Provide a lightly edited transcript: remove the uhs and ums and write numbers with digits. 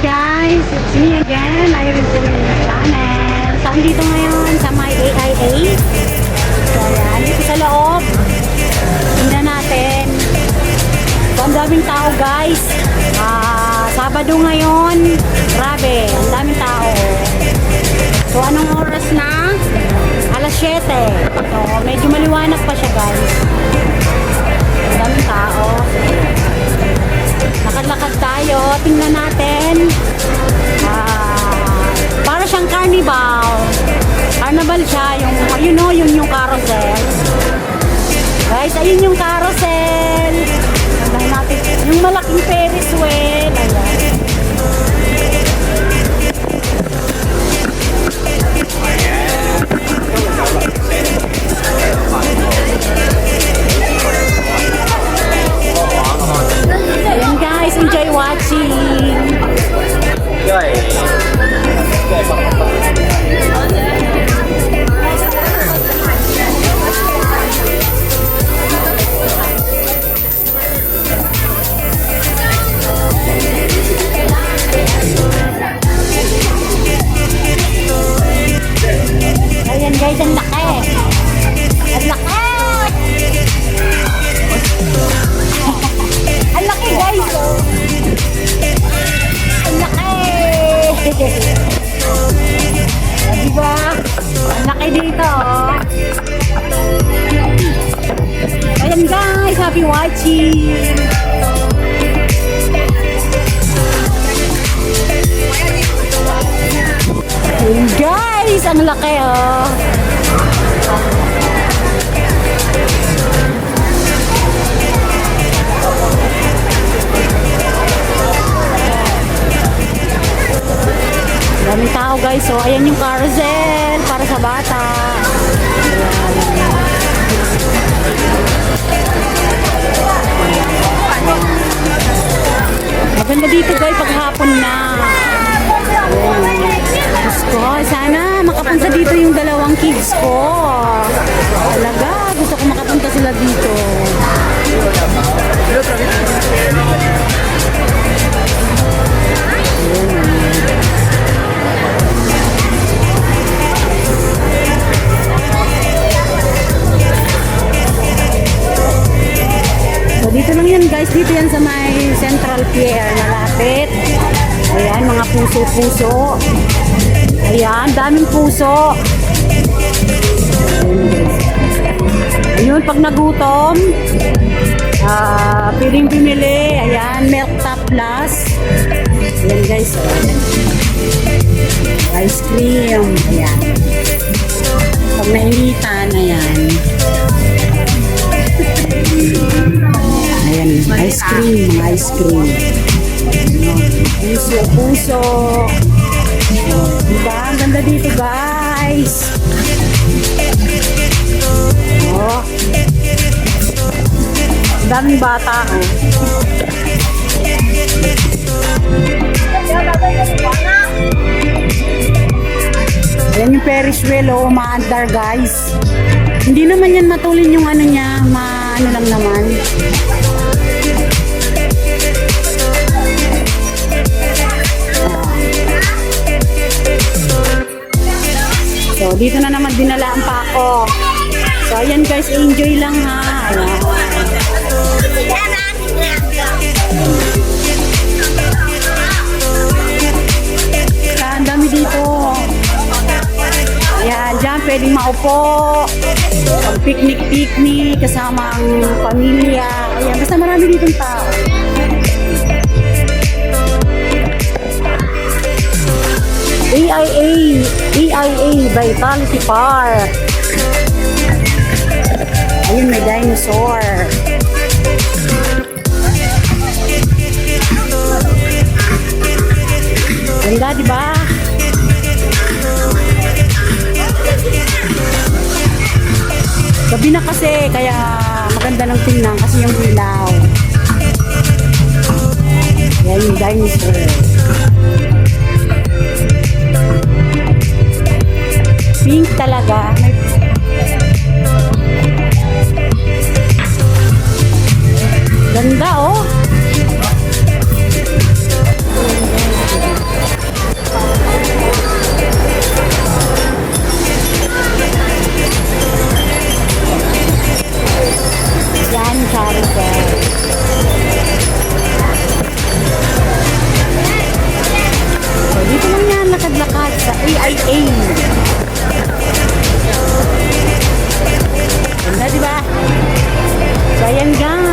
guys, it's me again, Irene po yung channel. So, dito ngayon sa may AIA. So, ayan, dito sa loob. Tingnan natin. So, ang daming tao guys. Sabado ngayon. Grabe, ang daming tao. So, anong oras na? Alas 7. So, medyo maliwanag pa siya guys. Ang daming tao. Lakad-lakad tayo. Tingnan natin. Para siyang carnival. Carnival siya. Yung carousel. Guys, ayun yung carousel. Tignan natin. Yung malaking Ferris wheel. Ayan. Ayan guys, enjoy watching. Ayan guys, ang laki. Ang laki. Ang laki guys. Ang laki. Diba? Ang laki dito. Ayan guys, happy watching. Ayan guys, ang laki oh. Daming tao guys, so ayan yung carousel para sa bata. Maganda dito guys pag hapon na. Diyos ko, sana makapunta dito yung dalawang kids ko. Talaga, gusto ko makapunta sila dito. So dito lang yan guys, dito yan sa may Central Pier, malapit. Ayan, mga puso-puso. Ayan, daming puso. Ayun, pag nagutom, pwedeng bumili. Ayan, Milk Top Plus. Ayan guys, ice cream. Ayan. Pag nainitan, ayan. Ayan, ice cream, mga ice cream. Puso. Diba? Ang ganda dito guys. Oh. Daming bata oh. Ayan yung Ferris wheel oh, umaandar guys. Hindi naman yan matulin yung ano niya, ano lang naman. So, dito na naman dinalaan pa ako. So, ayan guys, enjoy lang ha. Ayan. Ang dami dito. Ayan, dyan pwedeng maupo. Pag-picnic kasama ang pamilya. Ayan, basta marami ditong tao. AIA Vitality Park. Ayun, may dinosaur. Ganda, di ba? Gabi na kasi, kaya maganda ng tingnan kasi yung ilaw. Ayan yung dinosaur. Pink talaga. Ganda oh. Yan, Carousel. So, dito lang yan, lakad-lakad sa AIA. Ganda, diba? So, ayan guys.